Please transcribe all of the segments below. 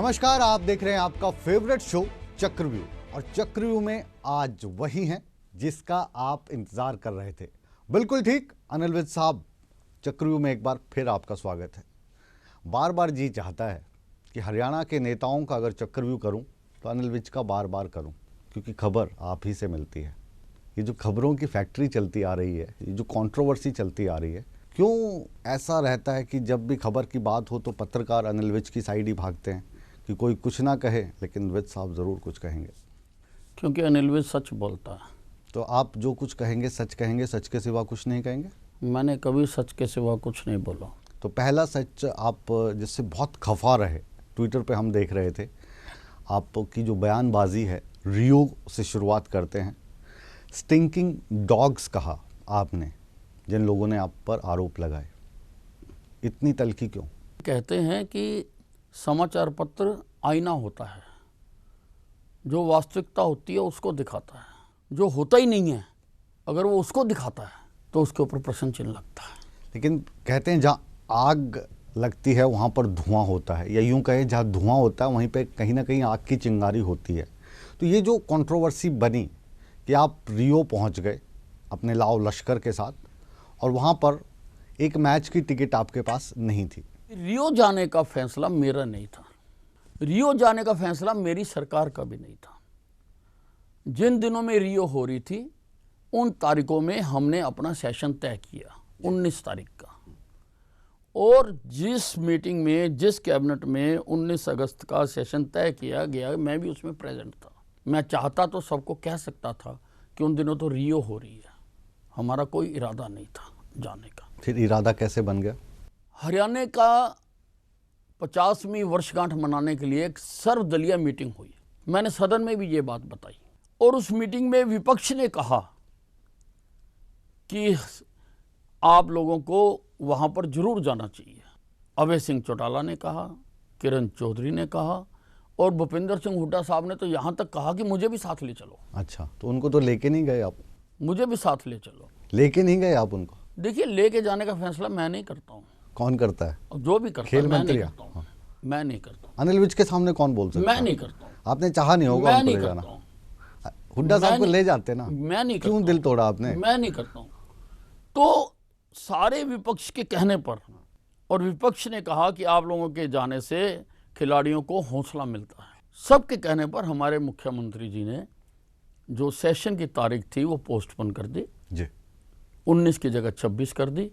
नमस्कार, आप देख रहे हैं आपका फेवरेट शो चक्रव्यूह। और चक्रव्यूह में आज वही हैं जिसका आप इंतजार कर रहे थे। बिल्कुल ठीक, अनिल विज साहब, चक्रव्यूह में एक बार फिर आपका स्वागत है। बार बार जी चाहता है कि हरियाणा के नेताओं का अगर चक्रव्यूह करूं तो अनिल विज का बार बार करूं, क्योंकि खबर आप ही से मिलती है। ये जो खबरों की फैक्ट्री चलती आ रही है, ये जो कंट्रोवर्सी चलती आ रही है, क्यों ऐसा रहता है कि जब भी खबर की बात हो तो पत्रकार अनिल विज की साइड ही भागते हैं कि कोई कुछ ना कहे लेकिन विज साहब ज़रूर कुछ कहेंगे? क्योंकि अनिल विज सच बोलता है। तो आप जो कुछ कहेंगे, सच के सिवा कुछ नहीं कहेंगे? मैंने कभी सच के सिवा कुछ नहीं बोला। तो पहला सच आप जिससे बहुत खफा रहे, ट्विटर पे हम देख रहे थे, आपकी जो बयानबाजी है, रियो से शुरुआत करते हैं। स्टिंकिंग डॉग्स कहा आपने जिन लोगों ने आप पर आरोप लगाए, इतनी तल्खी क्यों? कहते हैं कि समाचार पत्र आईना होता है, जो वास्तविकता होती है उसको दिखाता है, जो होता ही नहीं है अगर वो उसको दिखाता है तो उसके ऊपर प्रश्न चिन्ह लगता है। लेकिन कहते हैं जहाँ आग लगती है वहाँ पर धुआं होता है, या यूँ कहे जहाँ धुआं होता है वहीं पे कहीं ना कहीं आग की चिंगारी होती है। तो ये जो कंट्रोवर्सी बनी कि आप रियो पहुँच गए अपने लाव लश्कर के साथ और वहाँ पर एक मैच की टिकट आपके पास नहीं थी। रियो जाने का फैसला मेरा नहीं था, रियो जाने का फैसला मेरी सरकार का भी नहीं था। जिन दिनों में रियो हो रही थी उन तारीखों में हमने अपना सेशन तय किया, 19 तारीख का। और जिस मीटिंग में, जिस कैबिनेट में 19 अगस्त का सेशन तय किया गया, मैं भी उसमें प्रेजेंट था। मैं चाहता तो सबको कह सकता था कि उन दिनों तो रियो हो रही है, हमारा कोई इरादा नहीं था जाने का। फिर इरादा कैसे बन गया? हरियाणा का 50वीं वर्षगांठ मनाने के लिए एक सर्वदलीय मीटिंग हुई। मैंने सदन में भी ये बात बताई और उस मीटिंग में विपक्ष ने कहा कि आप लोगों को वहां पर जरूर जाना चाहिए। अभय सिंह चौटाला ने कहा, किरण चौधरी ने कहा और भूपेंद्र सिंह हुड्डा साहब ने तो यहां तक कहा कि मुझे भी साथ ले चलो। अच्छा, तो उनको तो लेके नहीं गए आप? मुझे भी साथ ले चलो। लेके नहीं गए आप उनको? देखिए, लेके जाने का फैसला मैं नहीं करता हूँ। कौन करता है? जो भी करता है, मैं नहीं करता हूँ। मैं नहीं करता हूँ। अनिल विज के सामने कौन बोल सकता है? मैं नहीं करता हूँ। आपने चाहा नहीं होगा उनको ले जाना। हुड्डा साहब को ले जाते ना। मैं नहीं करता। क्यों दिल तोड़ा आपने? मैं नहीं करता हूँ। तो सारे विपक्ष के कहने पर, और विपक्ष ने कहा कि आप लोगों के जाने से खिलाड़ियों को हौसला मिलता है, सबके कहने पर हमारे मुख्यमंत्री जी ने जो सेशन की तारीख थी वो पोस्टपोन कर दी जी, 19 की जगह 26 कर दी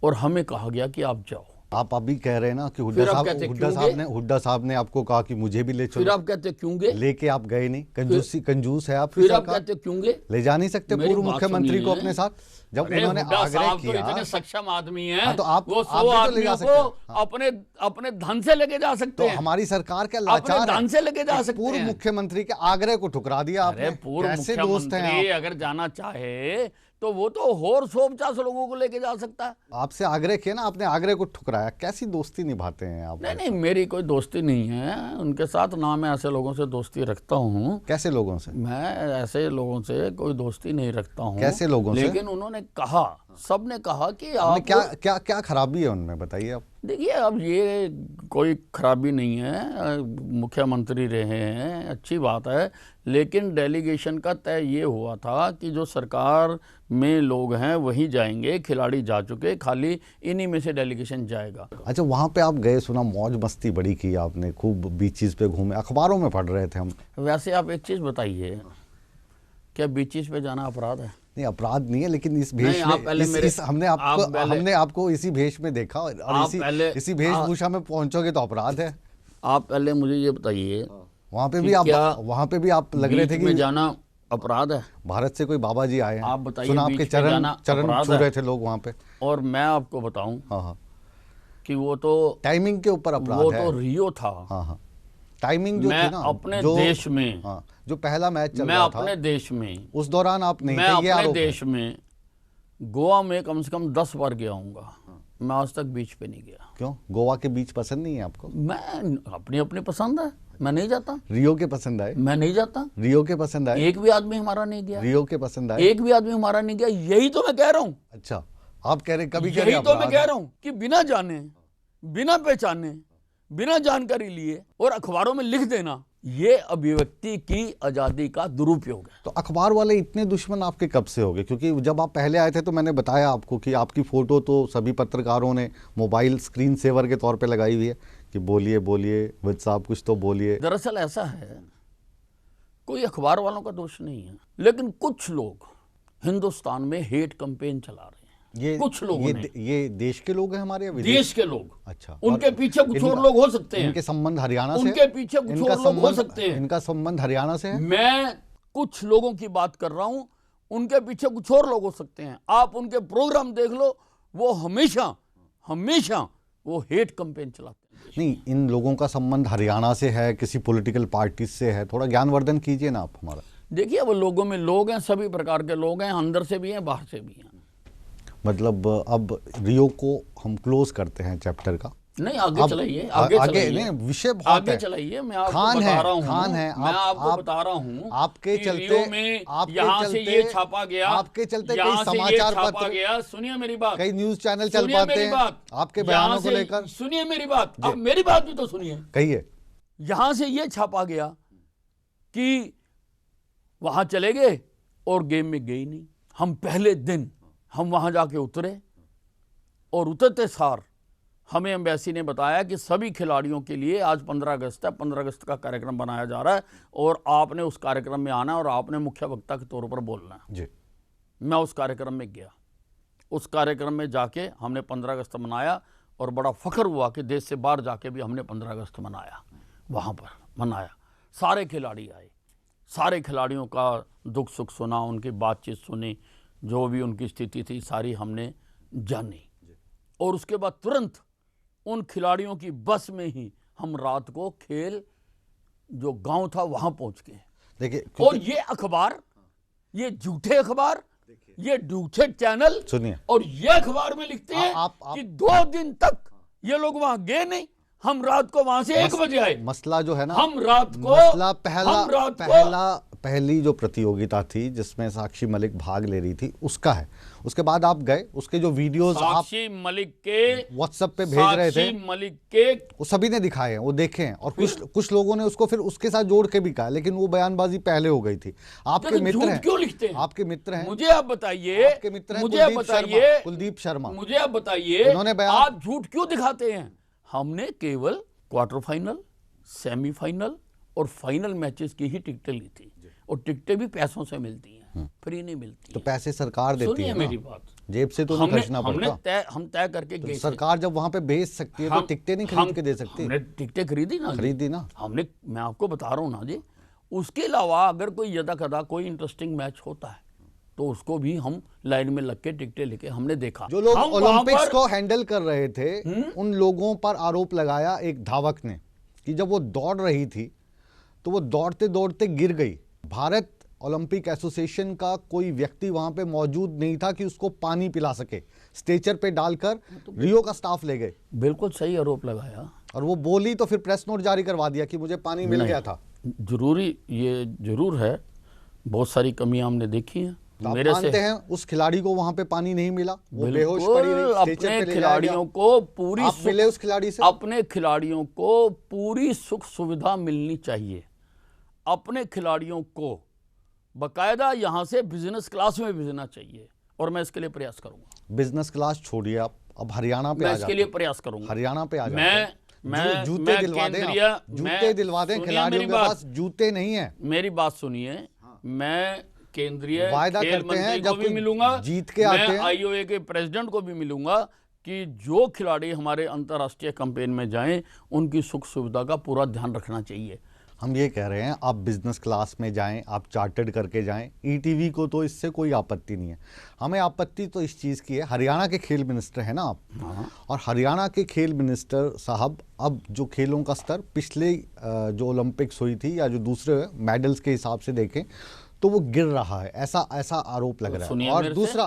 और हमें कहा गया कि आप जाओ। आप अभी कह रहे हैं ना कि हुड्डा साहब ने आपको कहा कि मुझे भी ले चलो। फिर आप कहते क्यों गए? लेके आप गए नहीं, कंजूस है आप। फिर आप कहते क्यों गए? ले जा नहीं सकते पूर्व मुख्यमंत्री को अपने साथ? जब उन्होंने आग्रह किया, इतने सक्षम आदमी हैं, तो आप वो 100 आदमियों को अपने धन से लेके जा सकते हैं। तो हमारी सरकार क्या लाचार है? धन से लेके जा सकते हैं। पूर्व मुख्यमंत्री के आग्रह को ठुकरा दिया आपने। पूर्व मुख्यमंत्री अगर जाना चाहे तो वो तो और 150 लोगों को लेके जा सकता है। आपसे आग्रह किया ना, आपने आग्रह को ठुकराया। कैसी दोस्ती निभाते हैं आप? नहीं, मेरी कोई दोस्ती नहीं है उनके साथ, ना मैं ऐसे लोगों से दोस्ती रखता हूँ। कैसे लोगों से? मैं ऐसे लोगों से कोई दोस्ती नहीं रखता हूँ। कैसे लोगों से? लेकिन उन्होंने कहा, सबने कहा कि आप क्या खराबी है उनमें, बताइए आप। देखिए, अब ये कोई खराबी नहीं है, मुख्यमंत्री रहे हैं, अच्छी बात है। लेकिन डेलीगेशन का तय ये हुआ था कि जो सरकार में लोग हैं वही जाएंगे, खिलाड़ी जा चुके, खाली इन्हीं में से डेलीगेशन जाएगा। अच्छा, वहाँ पे आप गए, सुना मौज मस्ती बड़ी की आपने, खूब बीचेस पे घूमे, अखबारों में पढ़ रहे थे हम। वैसे आप एक चीज़ बताइए, क्या बीचेस पे जाना अपराध है? नहीं, अपराध नहीं है, लेकिन इस भेष में हमने आपको इसी भेष में देखा और इसी वेशभूषा में पहुंचोगे तो अपराध है। आप पहले मुझे ये बताइए, वहाँ पे भी आप लग रहे थे कि जाना अपराध है? भारत से कोई बाबा जी आए हैं, आप बताइए, सुना आपके चरण छू रहे थे लोग वहाँ पे। और मैं आपको बताऊं, हाँ, कि वो तो टाइमिंग के ऊपर अपराध है। वो तो रियो था। हाँ, टाइमिंग जो थी ना, अपने देश में, जो पहला मैच चल रहा था, मैं अपने देश में, उस दौरान आप नहीं थे। मैं अपने देश में गोवा में कम से कम 10 बार गया हूँगा, मैं आज तक बीच पे नहीं गया। क्यों? गोवा के बीच पसंद नहीं है आपको? मैं अपनी पसंद है, मैं नहीं जाता। रियो के पसंद आए? मैं नहीं जाता। रियो के पसंद आए? एक भी आदमी हमारा नहीं गया। रियो के पसंद आए? एक भी आदमी हमारा नहीं गया, यही तो मैं कह रहा हूँ। अच्छा, आप कह रहे, कभी यही तो मैं कह रहा हूँ कि बिना जाने, बिना पहचाने बिना जानकारी लिए और अखबारों में लिख देना, ये अभिव्यक्ति की आजादी का दुरुपयोग है। तो अखबार वाले इतने दुश्मन आपके कब से हो गए? क्योंकि जब आप पहले आए थे तो मैंने बताया आपको कि आपकी फोटो तो सभी पत्रकारों ने मोबाइल स्क्रीन सेवर के तौर पे लगाई हुई है कि बोलिए बोलिए विद साहब कुछ तो बोलिए। दरअसल ऐसा है, कोई अखबार वालों का दोष नहीं है, लेकिन कुछ लोग हिंदुस्तान में हेट कैंपेन चला रहे हैं। कुछ लोगों ने, ये देश के लोग हैं हमारे या विदेश? देश के लोग। अच्छा, उनके पीछे कुछ और लोग हो सकते हैं। इनके संबंध हरियाणा से? उनके पीछे कुछ और लोग हो सकते हैं। इनका संबंध हरियाणा से है? मैं कुछ लोगों की बात कर रहा हूं, उनके पीछे कुछ और लोग हो सकते हैं। आप उनके प्रोग्राम देख लो, वो हमेशा हमेशा वो हेट कैंपेन चलाते हैं। नहीं, इन लोगों का संबंध हरियाणा से है, किसी पॉलिटिकल पार्टी से है? थोड़ा ज्ञानवर्धन कीजिए ना आप हमारा। देखिए, वो लोगों में लोग हैं, सभी प्रकार के लोग हैं, अंदर से भी हैं, बाहर से भी हैं। मतलब अब रियो को हम क्लोज करते हैं चैप्टर का? नहीं, आगे चलाइए, आगे नहीं, विषय बहुत आगे है। चलाइए। मैं आपको बता रहा हूं, खान है, मैं आपको बता रहा हूं, आपके चलते में यहाँ से ये छापा गया, आपके चलते कई यहाँ से ये समाचार छापा पत्र गया। सुनिए मेरी बात, कई न्यूज चैनल चल सुनिए पाते मेरी हैं बात, आपके बयानों को लेकर। सुनिए मेरी बात, अब मेरी बात भी तो सुनिए। कहिए। यहां से ये छापा गया कि वहां चले गए और गेम में गए नहीं। हम पहले दिन हम वहां जाके उतरे और उतरते सार हमें एम्बेसी ने बताया कि सभी खिलाड़ियों के लिए आज 15 अगस्त है, 15 अगस्त का कार्यक्रम बनाया जा रहा है और आपने उस कार्यक्रम में आना है और आपने मुख्य वक्ता के तौर पर बोलना है जी। मैं उस कार्यक्रम में गया। उस कार्यक्रम में जाके हमने 15 अगस्त मनाया और बड़ा फख्र हुआ कि देश से बाहर जाके भी हमने 15 अगस्त मनाया, वहाँ पर मनाया। सारे खिलाड़ी आए, सारे खिलाड़ियों का दुख सुख सुना, उनकी बातचीत सुनी, जो भी उनकी स्थिति थी सारी हमने जानी। और उसके बाद तुरंत उन खिलाड़ियों की बस में ही हम रात को खेल जो गांव था वहां पहुंच गए। देखिए, और ये अखबार, ये झूठे अखबार, ये झूठे चैनल, सुनिए, और ये अखबार में लिखते हैं कि 2 दिन तक ये लोग वहां गए नहीं, हम रात को वहां से 1 बजे आए। मसला जो है ना, हम रात को मसला पहली जो प्रतियोगिता थी जिसमें साक्षी मलिक भाग ले रही थी उसका है। उसके बाद आप गए, उसके जो वीडियोस आप साक्षी मलिक के व्हाट्सएप पे भेज रहे थे, साक्षी मलिक के वो सभी ने दिखाए हैं, वो देखे हैं। और कुछ लोगों ने उसको फिर उसके साथ जोड़ के भी कहा, लेकिन वो बयानबाजी पहले हो गई थी। आपके मित्र हैं, क्यों लिखते हैं? आपके मित्र हैं, मुझे आप बताइए, आपके मित्र हैं मुझे बताइए, कुलदीप शर्मा, मुझे आप बताइए, उन्होंने आप झूठ क्यों दिखाते हैं? हमने केवल क्वार्टर फाइनल, सेमीफाइनल और फाइनल मैचेस की ही टिकटें ली थी, और टिकटें भी पैसों से मिलती हैं, फ्री नहीं मिलती। तो पैसे सरकार देती है ना, मेरी बात, जेब से तो नहीं खर्चना पड़ता। हम तय करके गए। सरकार जब वहां पे भेज सकती है तो टिकटें नहीं खरीद के दे सकती? हमने टिकटें खरीदी ना हमने, मैं आपको बता रहा हूँ ना जी। उसके अलावा अगर कोई यदा कदा कोई इंटरेस्टिंग मैच होता है तो उसको भी हम लाइन में लग के टिकटें लेके हमने देखा। जो लोग ओलंपिक्स को हैंडल कर रहे थे उन लोगों पर आरोप लगाया एक धावक ने कि जब वो दौड़ रही थी तो वो दौड़ते दौड़ते गिर गई। भारत ओलंपिक एसोसिएशन का कोई व्यक्ति वहां पे मौजूद नहीं था कि उसको पानी पिला सके, स्ट्रेचर पे डालकर रियो का स्टाफ ले गए। बिल्कुल सही आरोप लगाया, और वो बोली तो फिर प्रेस नोट जारी करवा दिया कि मुझे पानी मिल गया था। जरूरी, ये जरूर है, बहुत सारी कमियां हमने देखी हैं। मेरे मानते हैं उस खिलाड़ी को वहां पे पानी नहीं मिला, वो बेहोश पड़ी रही, अपने खिलाड़ियों को पूरी आप मिले उस खिलाड़ी से? अपने खिलाड़ियों को पूरी सुख सुविधा मिलनी चाहिए। अपने खिलाड़ियों को बकायदा यहां से बिजनेस क्लास में भेजना चाहिए, और मैं इसके लिए प्रयास करूंगा। बिजनेस क्लास छोड़िए आप, अब हरियाणा पे आ जाते हैं। इसके लिए प्रयास करूंगा। हरियाणा पे आ जाते मैं जूते दिलवा दें, जूते दिलवा दें। खिलाड़ियों के पास जूते नहीं है। मेरी बात सुनिए, मैं केंद्रीय वायदा खेल करते हैं मंत्री जब को भी मिलूंगा, जीत के आते हैं, मैं आईओए के प्रेसिडेंट को भी मिलूंगा कि जो खिलाड़ी हमारे अंतर्राष्ट्रीय कैंपेन में जाएं उनकी सुख सुविधा का पूरा ध्यान रखना चाहिए। हम ये कह रहे हैं आप बिजनेस क्लास में जाएं, आप चार्टर्ड करके जाएं। ईटीवी को तो इससे कोई आपत्ति नहीं है, हमें आपत्ति तो इस चीज़ की है। हरियाणा के खेल मिनिस्टर हैं ना आप, और हरियाणा के खेल मिनिस्टर साहब अब जो खेलों का स्तर पिछले जो ओलंपिक्स हुई थी या जो दूसरे मेडल्स के हिसाब से देखें तो वो गिर रहा है, ऐसा आरोप लग रहा है। और दूसरा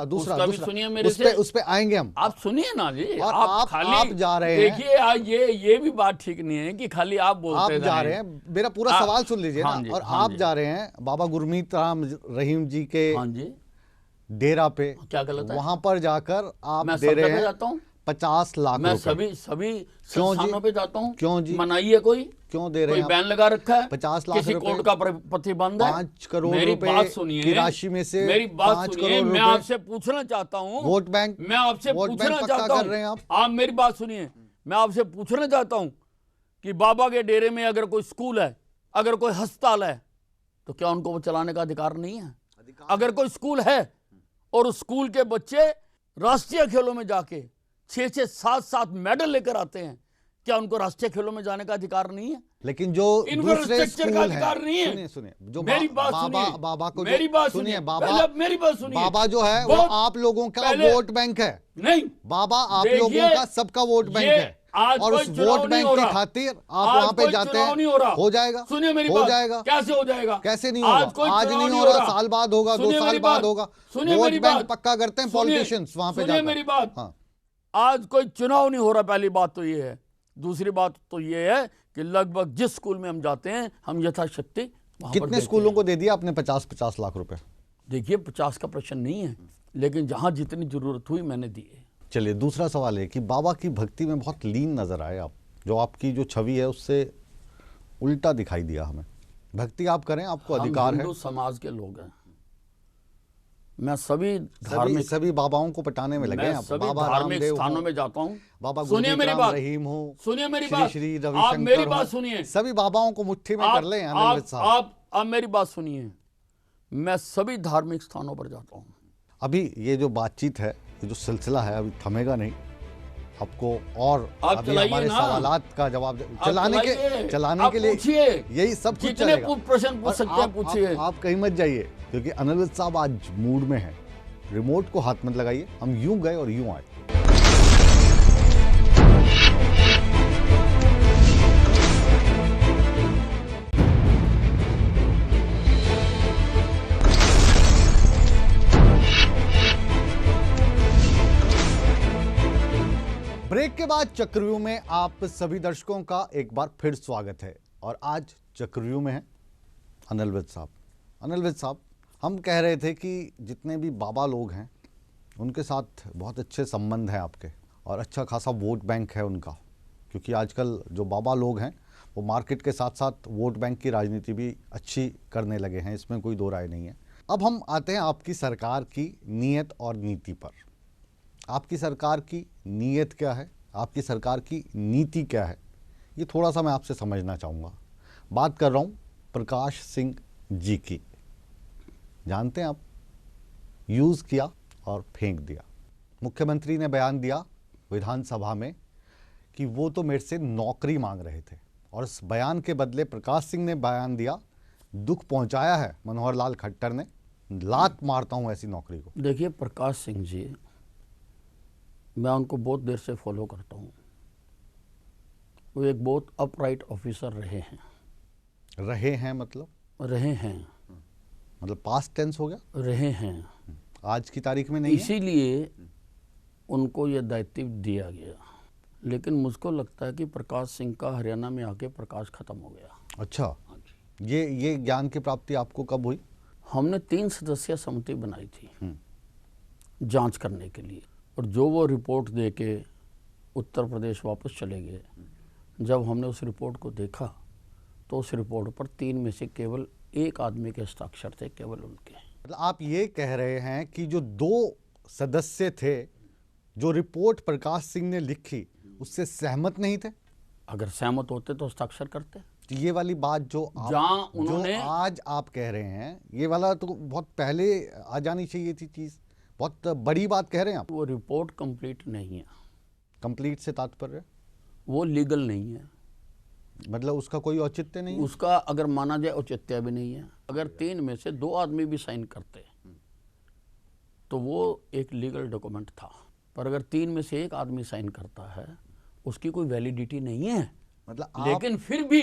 उस पे आएंगे हम। आप सुनिए ना जी, और आप जा रहे हैं। देखिए, ये भी बात ठीक नहीं है कि खाली आप बोलते आप जा रहे हैं, मेरा पूरा सवाल सुन लीजिए ना। और आप जा रहे हैं बाबा गुरमीत राम रहीम जी के डेरा पे, क्या गलत है? वहां पर जाकर आप दे रहे हैं 50 लाख मैं रुपए सभी क्यों जी? संस्थानों पे जाता हूँ। क्यों जी? मनाइए कोई क्यों दे रहे कोई हैं बैन लगा रखा है? 50 लाख किसी रुपए? कोर्ट का प्रतिबंध है? 5 करोड़ मेरी रुपए बात सुनिए, की राशि में से मेरी बात 5 सुनिए, करोड़ मैं रुपए आपसे पूछना चाहता हूँ, वोट बैंक, मैं आपसे वोट पूछना बैंक पक्का चाहता कर रहे हैं हूँ, आप। आप मेरी बात सुनिए, मैं आपसे पूछना चाहता हूँ कि बाबा के डेरे में अगर कोई स्कूल है, अगर कोई अस्पताल है, तो क्या उनको वो चलाने का अधिकार नहीं है? अगर कोई स्कूल है और उस स्कूल के बच्चे राष्ट्रीय खेलों में जाके 6-6, 7-7 मेडल लेकर आते हैं, क्या उनको राष्ट्रीय खेलों में जाने का अधिकार नहीं है? लेकिन जो दूसरे इंफ्रास्ट्रक्चर का स्कूल अधिकार है, नहीं है। सुनिए सुनिए, जो मेरी बात बाबा सुनिए, बाबा को मेरी बात सुनिए, सुनिए, बाबा पहले मेरी बात सुनिए। बाबा जो है वो आप लोगों का पहले- वोट बैंक है। नहीं, बाबा आप देखिए, लोगों का सबका वोट बैंक ये है, आज और कोई उस चुनाव वोट नहीं बैंक हो की रहा। खातिर आप आज वहां पे कोई जाते चुनाव हैं। नहीं हो रहा। हो जाएगा, सुनिए मेरी हो बात, जाएगा। कैसे हो जाएगा? कैसे नहीं होगा? आज कोई आज चुनाव नहीं नहीं हो हो रहा, रहा। साल बाद होगा, 2 सुनिए साल मेरी बाद बात, होगा। सुनिए वोट मेरी बैंक बात, पक्का करते हैं सुनिए, पॉलिटिशियंस वहां पे सुनिए जाकर। मेरी बात। हाँ। आज कोई चुनाव नहीं हो रहा, पहली बात तो ये है। दूसरी बात तो ये है कि लगभग जिस स्कूल में हम जाते हैं, हम यथाशक्ति वहां पर कितने देते स्कूलों हैं। को दे दिया आपने 50-50 लाख रुपए? देखिए, 50 का प्रश्न नहीं है, लेकिन जहां जितनी जरूरत हुई मैंने दिए। चलिए, दूसरा सवाल है कि बाबा की भक्ति में बहुत लीन नजर आए आप, जो आपकी जो छवि है उससे उल्टा दिखाई दिया हमें। भक्ति आप करें, आपको हम अधिकार है। हिंदू समाज के लोग हैं। मैं सभी सभी धार्मिक सभी बाबाओं को पटाने में लगे मैं हैं आप। सभी बाबा धार्मिक रामदेव स्थानों हो, में जाता हूं। बाबा सुनिए गुरमीत मेरी राम बात, रहीम हो, सुनिए मेरी श्री बात, श्री आप रविशंकर मेरी हो। बात सुनिए, सभी बाबाओं को मुट्ठी में कर लें अनिल साहब। आप मेरी बात सुनिए, मैं सभी धार्मिक स्थानों पर जाता हूं। अभी ये जो बातचीत है, ये जो सिलसिला है, अभी थमेगा नहीं। आपको और आप अभी चलाइए हमारे ना। सवालात का जवाब आप चलाने आप के लिए पूछिए, यही सब कुछ जितने चलेगा। प्रश्न पूछ और सकते हैं पूछिए। आप कहीं मत जाइए, क्योंकि अनिल साहब आज मूड में है। रिमोट को हाथ मत लगाइए, हम यूं गए और यूं आए। ब्रेक के बाद चक्रव्यूह में आप सभी दर्शकों का एक बार फिर स्वागत है। और आज चक्रव्यूह में है अनिल विज साहब। अनिल विज साहब, हम कह रहे थे कि जितने भी बाबा लोग हैं उनके साथ बहुत अच्छे संबंध हैं आपके, और अच्छा खासा वोट बैंक है उनका, क्योंकि आजकल जो बाबा लोग हैं वो मार्केट के साथ साथ वोट बैंक की राजनीति भी अच्छी करने लगे हैं, इसमें कोई दो राय नहीं है। अब हम आते हैं आपकी सरकार की नीयत और नीति पर। आपकी सरकार की नीयत क्या है, आपकी सरकार की नीति क्या है, ये थोड़ा सा मैं आपसे समझना चाहूँगा। बात कर रहा हूँ प्रकाश सिंह जी की। जानते हैं आप, यूज़ किया और फेंक दिया। मुख्यमंत्री ने बयान दिया विधानसभा में कि वो तो मेरे से नौकरी मांग रहे थे, और इस बयान के बदले प्रकाश सिंह ने बयान दिया, दुख पहुंचाया है मनोहर लाल खट्टर ने, लात मारता हूं ऐसी नौकरी को। देखिए, प्रकाश सिंह जी, मैं उनको बहुत देर से फॉलो करता हूँ। वो एक बहुत अपराइट ऑफिसर रहे हैं। मतलब रहे हैं, मतलब पास्ट टेंस हो गया, रहे हैं। आज की तारीख में नहीं है। इसीलिए उनको ये दायित्व दिया गया। लेकिन मुझको लगता है कि प्रकाश सिंह का हरियाणा में आके प्रकाश खत्म हो गया। अच्छा, ये ज्ञान की प्राप्ति आपको कब हुई? हमने 3 सदस्यीय समिति बनाई थी जांच करने के लिए, और जो वो रिपोर्ट दे के उत्तर प्रदेश वापस चले गए। जब हमने उस रिपोर्ट को देखा तो उस रिपोर्ट पर 3 में से केवल 1 आदमी के हस्ताक्षर थे, केवल उनके। मतलब आप ये कह रहे हैं कि जो 2 सदस्य थे, जो रिपोर्ट प्रकाश सिंह ने लिखी उससे सहमत नहीं थे? अगर सहमत होते तो हस्ताक्षर करते। तो ये वाली बात जो आज आप कह रहे हैं, ये वाला तो बहुत पहले आ जानी चाहिए थी चीज़। बहुत बड़ी बात कह रहे हैं आप। वो रिपोर्ट कंप्लीट नहीं है। कंप्लीट से तात्पर्य? वो लीगल नहीं है। मतलब उसका कोई औचित्य नहीं है? उसका अगर माना जाए औचित्य भी नहीं है। अगर 3 में से 2 आदमी भी साइन करते तो वो एक लीगल डॉक्यूमेंट था, पर अगर 3 में से 1 आदमी साइन करता है उसकी कोई वैलिडिटी नहीं है। मतलब लेकिन फिर भी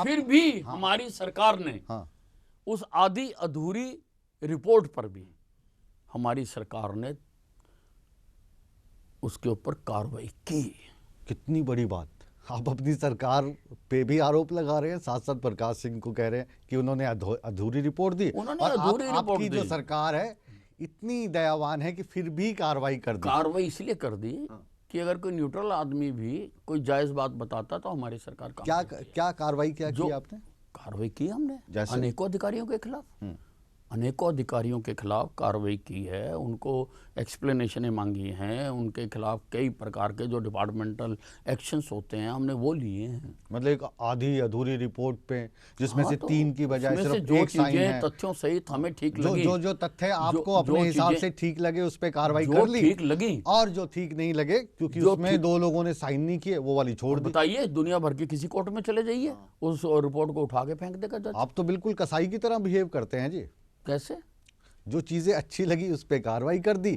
फिर भी हमारी सरकार ने उस आधी अधूरी रिपोर्ट पर भी हमारी सरकार ने उसके ऊपर कार्रवाई की। कितनी बड़ी बात। आप अपनी सरकार पे भी आरोप लगा रहे हैं, साथ साथ प्रकाश सिंह को कह रहे हैं कि उन्होंने अधूरी रिपोर्ट दी। आपकी जो सरकार है इतनी दयावान है कि फिर भी कार्रवाई कर दी। कार्रवाई इसलिए कर दी कि अगर कोई न्यूट्रल आदमी भी कोई जायज़ बात बताता तो हमारी सरकार काम क्या करती है। क्या कार्रवाई क्या की आपने? कार्रवाई की हमने जैसे? अनेकों अधिकारियों के खिलाफ, अनेकों अधिकारियों के खिलाफ कार्रवाई की है, उनको एक्सप्लेनेशनें मांगी हैं, उनके खिलाफ कई प्रकार के जो डिपार्टमेंटल एक्शंस होते हैं हमने वो लिए हैं। मतलब एक आधी अधूरी रिपोर्ट पे जिसमें हाँ, से तो 3 की बजाय उसमें से सिर्फ जो एक साइन चीजें है, तथ्यों सहित हमें ठीक जो लगी, जो जो तथ्य आपको जो अपने हिसाब चीजें से ठीक लगे उस पे कार्रवाई जो कर ली, ठीक लगी, और जो ठीक नहीं लगे क्योंकि जो उसमें 2 लोगों ने साइन नहीं किए वो वाली छोड़ दी। बताइए दुनिया भर की किसी कोर्ट में चले जाइए, उस रिपोर्ट को उठा के फेंक देगा जज। आप तो बिल्कुल कसाई की तरह बिहेव करते हैं जी। कैसे? जो चीजें अच्छी लगी उस पे कार्रवाई कर दी,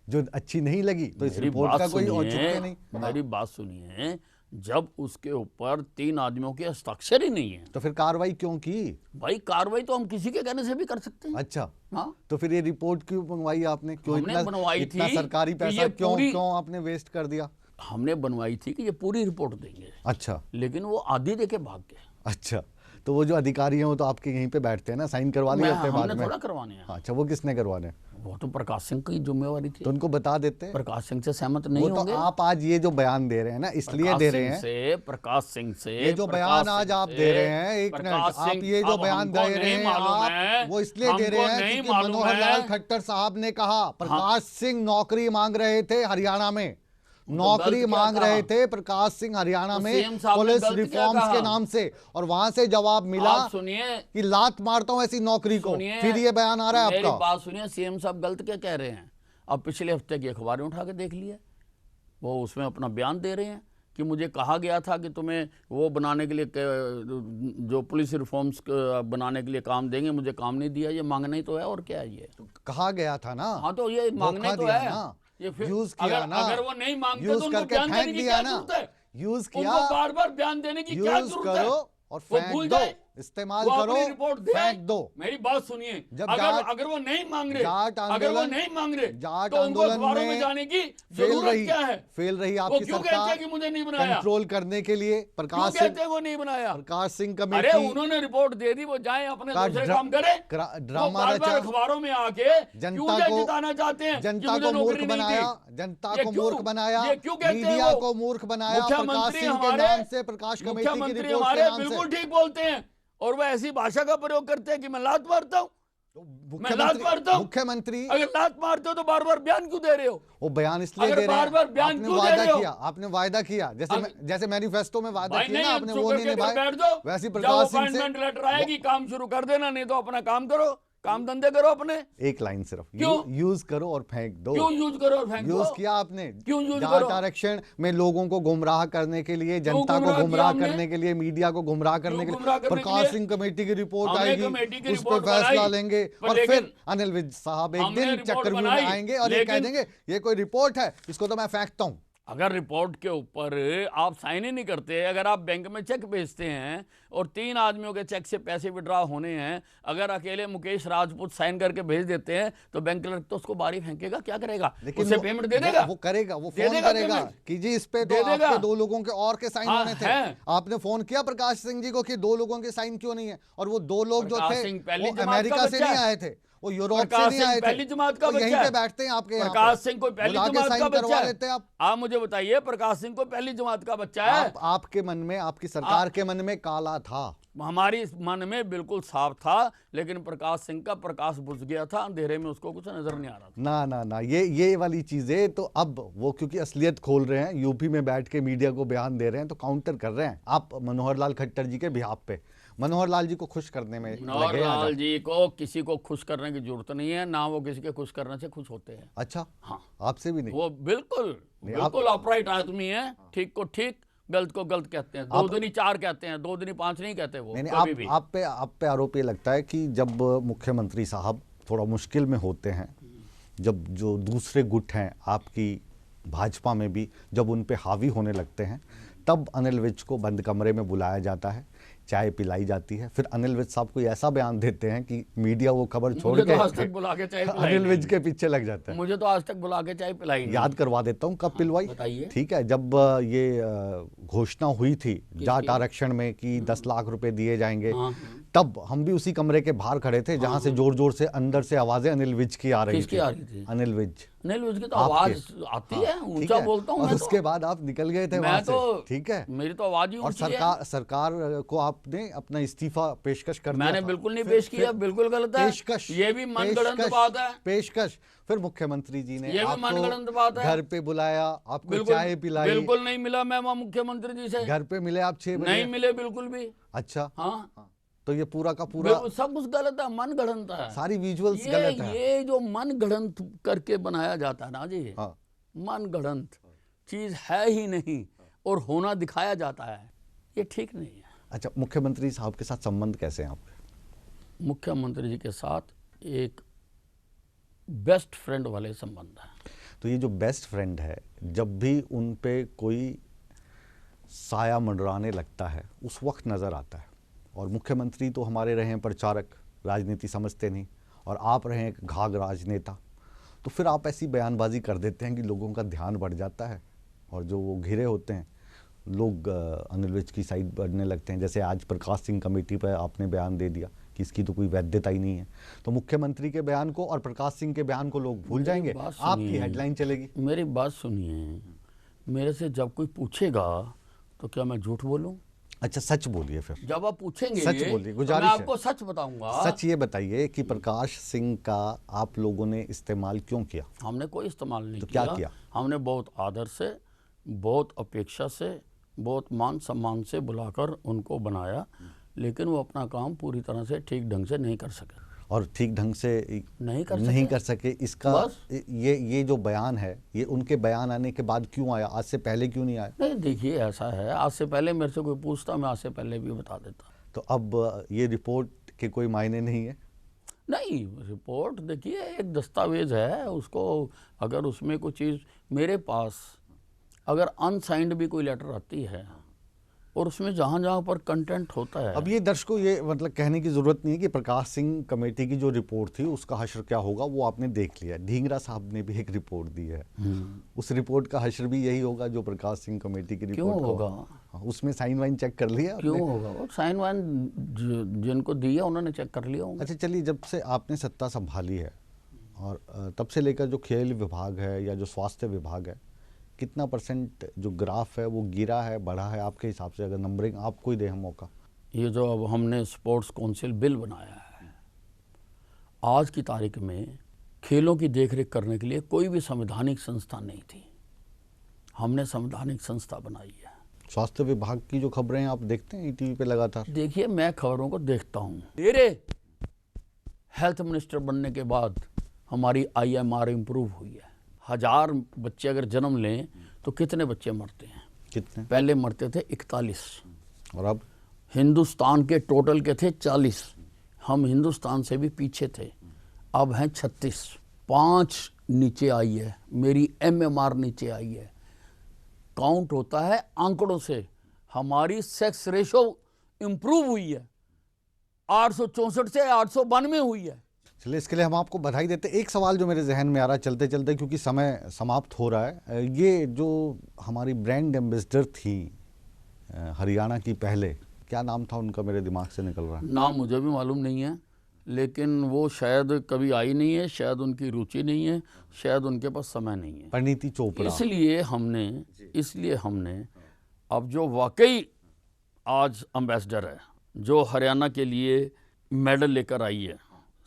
जो अच्छी नहीं लगी तो इस मेरी रिपोर्ट बात का कोई सुनिए, औचित्य नहीं। मेरी बात सुनिए, जब उसके ऊपर 3 आदमियों के हस्ताक्षर ही नहीं है तो फिर कार्रवाई क्यों की? भाई कार्रवाई तो हम किसी के कहने से भी कर सकते हैं। अच्छा, हाँ, तो फिर ये रिपोर्ट क्यों मंगवाई आपने? क्यों हमने बनवाई इतना थी सरकारी कि पैसा ये क्यों पूरी- क्यों आपने वेस्ट कर दिया? हमने बनवाई थी कि ये पूरी रिपोर्ट देंगे, अच्छा लेकिन वो आधी देके भाग गए। अच्छा, तो वो जो अधिकारी हैं वो तो आपके यहीं पे बैठते हैं ना, साइन करवा लिए होते हैं बाद हमने में। थोड़ा करवाने हैं, अच्छा, वो किसने करवाने? वो तो प्रकाश सिंह की जिम्मेवारी थी। तो उनको बता देते। प्रकाश सिंह से सहमत वो नहीं तो होंगे। आप आज ये जो बयान दे रहे हैं ना इसलिए प्रकाश दे रहे सिंह हैं, से, प्रकाश सिंह से, ये जो प्रकाश बयान आज सिंह आप से, दे रहे हैं, एक मिनट, प्रकाश आप सिंह, ये जो अब बयान हमको दे रहे नहीं हैं मालूम है, आप वो इसलिए दे रहे हमको हैं नहीं क्योंकि मालूम मनोहर है। लाल खट्टर साहब ने कहा प्रकाश सिंह नौकरी मांग रहे थे हरियाणा में, नौकरी गलत क्या मांग कहा? रहे थे प्रकाश सिंह हरियाणा तो में सीएम साहब ने पुलिस गलत क्या रिफॉर्म्स कहा? के नाम से, और वहां से जवाब मिला आप सुनिए, कि लात मारता हूं ऐसी नौकरी को। सुनिए, फिर ये बयान आ रहा है मेरी आपका। बात सुनिए, सीएम साहब गलत क्या कह रहे हैं? अब पिछले हफ्ते की अखबारें उठा के देख लिए, वो उसमें अपना बयान दे रहे हैं कि मुझे कहा गया था कि तुम्हें वो बनाने के लिए जो पुलिस रिफॉर्म्स बनाने के लिए काम देंगे, मुझे काम नहीं दिया। ये मांगना ही तो है, और क्या है ये? कहा गया था ना। हाँ, तो ये मांगना ही तो दिया है ना, ये। फिर यूज किया अगर ना, अगर वो नहीं मांगते यूज तो उनको करके बयान फेंक देने की दिया क्या ना, जरूरत है? यूज किया, उनको बार बार बयान देने की क्या यूज जरूरत है? करो और वो फेंक भूल दो, जाए, इस्तेमाल वो करो, अपनी रिपोर्ट दे। फेंक दो। मेरी बात सुनिए, जब अगर वो नहीं मांग रहे, जाट अगर वो आंदोलन- नहीं मांग रहे जाट तो उनको आंदोलन अखबारों में में जाने की फेल जरूरत रही, क्या है? फेल रही वो आपकी क्यों कहते सरकार हैं कि मुझे नहीं बनाया? कंट्रोल करने के लिए क्यों प्रकाश कहते सिंह, हैं वो नहीं बनाया? प्रकाश सिंह अरे कमेटी उन्होंने रिपोर्ट दे दी, वो जाए अपने का दूसरे काम करे। ड्रामा वो बार-बार रचा, अखबारों में आके जनता क्यों को- जिताना चाहते हैं कि जनता मुझे को मूर्ख नौकरी नहीं बनाया, थी? जनता ये को क्यों- मूर्ख बनाया, ये क्यों कहते हैं मीडिया वो? को मूर्ख बनाया, प्रकाश मुख्यमंत्री सिंह के हमारे- नाम से, प्रकाश कमेटी की मुख्यमंत्री रिपोर्ट के हमारे नाम बिल्कुल से। ठीक बोलते हैं, और वह ऐसी भाषा का प्रयोग करते हैं कि मैं लात मारता हूं। मैं लात मारता हूं। मुख्यमंत्री अगर लात मारते हो तो बार बार बयान क्यों दे रहे हो? वो बयान इसलिए अगर दे रहे हैं, बार-बार बयान आपने क्यों दे वादा रहे हो? किया, आपने वादा किया, जैसे मैनिफेस्टो में वादा भाई किया ना नहीं, आपने, चुप वो नहीं करके निभाए। बैठ जाओ। वैसे ही जब प्रकाश सिंह से अपॉइंटमेंट लेटर आएगी काम शुरू कर देना, नहीं तो अपना काम करो, काम धंधे करो अपने। एक लाइन सिर्फ, क्यों? यूज करो और फेंक दो। क्यों यूज करो और फेंक दो? यूज किया आपने, क्यों यूज जाट करो? आरक्षण में लोगों को गुमराह करने के लिए, जनता को गुमराह गुमराह किया करने के लिए, मीडिया को गुमराह करने के गुमराह लिए करने के प्रकाश लिए? सिंह कमेटी की रिपोर्ट हमने आएगी, कमेटी की उस पर रिपोर्ट फैसला बनाई, लेंगे, पर और लेकिन- फिर अनिल विज साहब एक हमने दिन रिपोर्ट चक्रव्यूह में बनाई, आएंगे और ये कह लेकिन- देंगे ये कोई रिपोर्ट है, इसको तो मैं फेंकता हूं। अगर रिपोर्ट के ऊपर आप साइन ही नहीं करते, अगर आप बैंक में चेक भेजते हैं और 3 आदमियों के चेक से पैसे विड्रॉ होने हैं, अगर अकेले मुकेश राजपूत साइन करके भेज देते हैं तो बैंक क्लर्क तो उसको बाहर ही फेंकेगा, क्या करेगा? उसे पेमेंट दे देगा, वो करेगा, वो दे फोन देगा करेगा पेमेंट। कि जी इस पे तो दे देगा। आपके 2 लोगों के और के साइन हाँ, होने थे। हैं। आपने फोन किया प्रकाश सिंह जी को कि 2 लोगों के साइन क्यों नहीं है? और वो 2 लोग जो प्रकाश थे सिंह पहली वो जमात का अमेरिका से बच्चा नहीं है। आए थे, वो यूरोप से प्रकाश नहीं सिंह आए थे, पहली जमात का वो यहीं बच्चा पे है। बैठते हैं आपके यहाँ प्रकाश पे। सिंह कोई पहली बुला के जमात साइन का करवा बच्चा लेते है? आप। आप मुझे बताइए, प्रकाश सिंह कोई पहली जमात का बच्चा है? आपके मन में, आपकी सरकार के मन में काला था, हमारी मन में बिल्कुल साफ था, लेकिन प्रकाश सिंह का प्रकाश बुझ गया था, अंधेरे में उसको कुछ नजर नहीं आ रहा था। ना ना ना, ये वाली चीजें तो अब वो क्योंकि असलियत खोल रहे हैं, यूपी में बैठ के मीडिया को बयान दे रहे हैं, तो काउंटर कर रहे हैं आप मनोहर लाल खट्टर जी के बिहाफ पे। मनोहर लाल जी को खुश करने में मनोहर लगे हैं आज लाल आप। जी को किसी को खुश करने की जरूरत नहीं है, ना वो किसी के खुश करने से खुश होते हैं। अच्छा, हाँ, आपसे भी नहीं? वो बिल्कुल बिल्कुल अपराइट आदमी है, ठीक को ठीक, गलत को गलत कहते हैं, 2 दूनी 4 कहते हैं, 2 दूनी 5 नहीं कहते वो नहीं, कभी भी। आप पे आरोप ये लगता है कि जब मुख्यमंत्री साहब थोड़ा मुश्किल में होते हैं, जब जो दूसरे गुट हैं आपकी भाजपा में भी, जब उन पे हावी होने लगते हैं, तब अनिल विज को बंद कमरे में बुलाया जाता है, चाय पिलाई जाती है, फिर अनिल विज साहब कोई ऐसा बयान देते हैं कि मीडिया वो खबर छोड़ मुझे के तो आज तक बुला के चाय पिलाई अनिल नहीं। विज के पीछे लग जाता है। मुझे तो आज तक बुला के चाय पिलाई नहीं। याद करवा देता हूँ कब पिलवाई। बताइए। ठीक है, जब ये घोषणा हुई थी जाट आरक्षण में कि 10 लाख रुपए दिए जाएंगे, तब हम भी उसी कमरे के बाहर खड़े थे जहां से जोर जोर से अंदर से आवाजें अनिल विज की आ रही किसकी थी। आ रही थी? अनिल विज की तो आवाज आती है, ठीक ऊंचा है। बोलता हूँ और मैं उसके बाद आप निकल गए थे वहां से। ठीक है, मेरी तो आवाज ही और ऊंची है। सरकार को आपने अपना इस्तीफा पेशकश कर दिया मैंने था। बिल्कुल नहीं पेश किया, बिल्कुल गलत है। पेशकश, ये भी मनगढ़ंत बात है। पेशकश। फिर मुख्यमंत्री जी ने ये भी मनगढ़ंत बात है। घर पे बुलाया, आपको चाय पिलाई। बिल्कुल नहीं मिला मैं वहाँ मुख्यमंत्री जी से। घर पे मिले आप 6 बजे? नहीं मिले बिल्कुल भी। अच्छा, हाँ, तो ये पूरा का पूरा सब कुछ गलत है, मन गढ़ंत है। सारी विजुअल्स गलत है। ये जो मन गढ़ंत करके बनाया जाता है ना जी, मन गढ़ंत चीज है ही नहीं और होना दिखाया जाता है, ये ठीक नहीं है। अच्छा, मुख्यमंत्री साहब के साथ संबंध कैसे हैं आपके? मुख्यमंत्री जी के साथ एक बेस्ट फ्रेंड वाले संबंध है। तो ये जो बेस्ट फ्रेंड है, जब भी उन पे कोई साया मंडराने लगता है उस वक्त नज़र आता है। और मुख्यमंत्री तो हमारे रहे हैं प्रचारक, राजनीति समझते नहीं, और आप रहे हैं एक घाघ राजनेता, तो फिर आप ऐसी बयानबाजी कर देते हैं कि लोगों का ध्यान बढ़ जाता है और जो वो घिरे होते हैं लोग अनिल विज की साइड बढ़ने लगते हैं। जैसे आज प्रकाश सिंह कमेटी पर आपने बयान दे दिया कि इसकी तो कोई वैधता ही नहीं है, तो मुख्यमंत्री के बयान को और प्रकाश सिंह के बयान को लोग भूल जाएंगे, आपकी हेडलाइन चलेगी। मेरी बात सुनिए, मेरे से जब कोई पूछेगा तो क्या मैं झूठ बोलूं? अच्छा, सच बोलिए। फिर जब आप पूछेंगे सच बोलिए, गुजारिश मैं आपको सच बताऊंगा। सच ये बताइए कि प्रकाश सिंह का आप लोगों ने इस्तेमाल क्यों किया? हमने कोई इस्तेमाल नहीं तो किया। क्या किया? हमने बहुत आदर से, बहुत अपेक्षा से, बहुत मान सम्मान से बुलाकर उनको बनाया, लेकिन वो अपना काम पूरी तरह से ठीक ढंग से नहीं कर सके। और ठीक ढंग से नहीं कर सके इसका ये जो बयान है, ये उनके बयान आने के बाद क्यों आया? आज से पहले क्यों नहीं आया? नहीं, देखिए ऐसा है, आज से पहले मेरे से कोई पूछता मैं आज से पहले भी बता देता। तो अब ये रिपोर्ट के कोई मायने नहीं है? नहीं, रिपोर्ट देखिए एक दस्तावेज है, उसको अगर उसमें कोई चीज़ मेरे पास अगर अनसाइंड भी कोई लेटर आती है और उसमें जहाँ जहाँ पर कंटेंट होता है। अब ये दर्शकों ये मतलब कहने की ज़रूरत नहीं है कि प्रकाश सिंह कमेटी की जो रिपोर्ट थी उसका हश्र क्या होगा, वो आपने देख लिया। ढींगरा साहब ने भी एक रिपोर्ट दी है, उस रिपोर्ट का हश्र भी यही होगा जो प्रकाश सिंह कमेटी की रिपोर्ट होगा। उसमें साइन वाइन चेक कर लिया? क्यों होगा? वो साइन वाइन जिनको दिया उन्होंने चेक कर लिया होगा। अच्छा, चलिए, जब से आपने सत्ता संभाली है और तब से लेकर जो खेल विभाग है या जो स्वास्थ्य विभाग है, कितना % जो ग्राफ है वो गिरा है, बढ़ा है आपके हिसाब से? अगर नंबरिंग आपको ही दे हम मौका। ये जो अब हमने स्पोर्ट्स काउंसिल बिल बनाया है, आज की तारीख में खेलों की देखरेख करने के लिए कोई भी संवैधानिक संस्था नहीं थी, हमने संवैधानिक संस्था बनाई है। स्वास्थ्य विभाग की जो खबरें आप देखते हैं टीवी पे लगातार? देखिए, मैं खबरों को देखता हूँ। मेरे हेल्थ मिनिस्टर बनने के बाद हमारी IMR इम्प्रूव हुई है। 1000 बच्चे अगर जन्म लें तो कितने बच्चे मरते हैं? कितने? पहले मरते थे 41, और अब हिंदुस्तान के टोटल के थे 40, हम हिंदुस्तान से भी पीछे थे, अब हैं 36। 5 नीचे आई है, मेरी MMR नीचे आई है। काउंट होता है आंकड़ों से, हमारी सेक्स रेशो इम्प्रूव हुई है, 864 से 892 हुई है। चलिए, इसके लिए हम आपको बधाई देते। एक सवाल जो मेरे जहन में आ रहा है चलते चलते, क्योंकि समय समाप्त हो रहा है, ये जो हमारी ब्रांड एम्बेसडर थी हरियाणा की, पहले क्या नाम था उनका? मेरे दिमाग से निकल रहा है नाम, मुझे भी मालूम नहीं है, लेकिन वो शायद कभी आई नहीं है, शायद उनकी रुचि नहीं है, शायद उनके पास समय नहीं है। परिणीति चोपड़ा। इसलिए हमने अब जो वाकई आज एम्बेसडर है, जो हरियाणा के लिए मेडल लेकर आई है,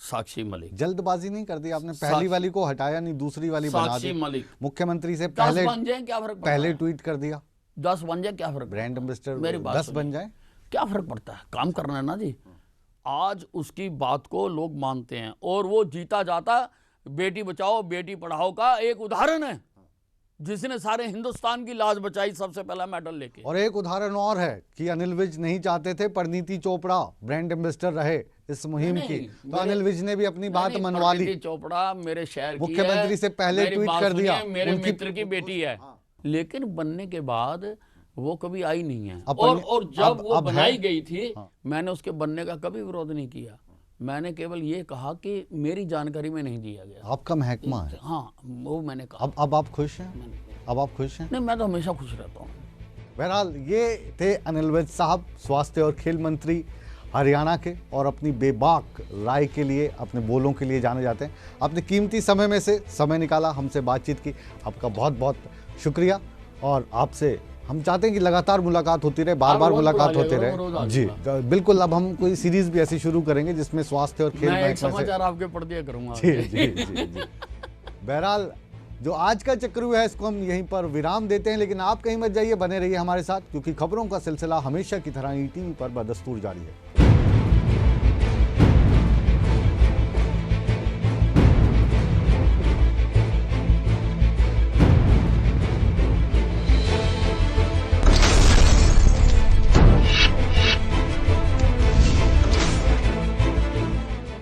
साक्षी मलिक। जल्दबाजी नहीं कर दी आपने? पहली वाली को हटाया नहीं, दूसरी वाली बना दी। साक्षी मलिक मुख्यमंत्री से पहले 10 बन जाए क्या फर्क पड़ता पहले है? ट्वीट कर दिया 10 बन जाए क्या फर्क? ब्रांड एम्बेसडर मेरी बात 10 बन जाए क्या फर्क पड़ता है? काम करना है ना जी। आज उसकी बात को लोग मानते हैं और वो जीता जाता बेटी बचाओ बेटी पढ़ाओ का एक उदाहरण है, जिसने सारे हिंदुस्तान की लाज बचाई सबसे पहला मेडल लेके। और एक उदाहरण और है कि अनिल विज नहीं चाहते थे परिणीति चोपड़ा ब्रांड एम्बेसडर रहे इस मुहिम की, तो अनिल विज ने भी अपनी बात मनवा ली। परिणीति चोपड़ा मेरे शहर की मुख्यमंत्री से पहले ट्वीट कर दिया, मेरे मित्र की बेटी है, लेकिन बनने के बाद वो कभी आई नहीं है। अपन- और जब अब- वो अब है। बनाई गई थी, हाँ। मैंने उसके बनने का कभी विरोध नहीं किया। मैंने केवल ये कहा कि मेरी जानकारी में नहीं दिया गया। आपका महकमा है। हाँ, वो मैंने कहा। अब आप खुश हैं? मैंने- अब आप खुश हैं? नहीं, मैं तो हमेशा खुश रहता हूँ। बहरहाल ये थे अनिल विज साहब, स्वास्थ्य और खेल मंत्री हरियाणा के, और अपनी बेबाक राय के लिए, अपने बोलों के लिए जाने जाते हैं। आपने कीमती समय में से समय निकाला, हमसे बातचीत की, आपका बहुत बहुत शुक्रिया। और आपसे हम चाहते हैं कि लगातार मुलाकात होती रहे, बार बार रोज मुलाकात आ जाएगा, होती रोज आ रहे। जी जाएगा। बिल्कुल। अब हम कोई सीरीज भी ऐसी शुरू करेंगे जिसमें स्वास्थ्य और खेल मैं एक महकमे से। समाचार आपके पढ़ दिया करूंगा। जी जी जी जी। बहरहाल जो आज का चक्रव्यूह है इसको हम यहीं पर विराम देते हैं, लेकिन आप कहीं मत जाइए, बने रहिए हमारे साथ, क्योंकि खबरों का सिलसिला हमेशा की तरह ईटीवी पर बदस्तूर जारी है।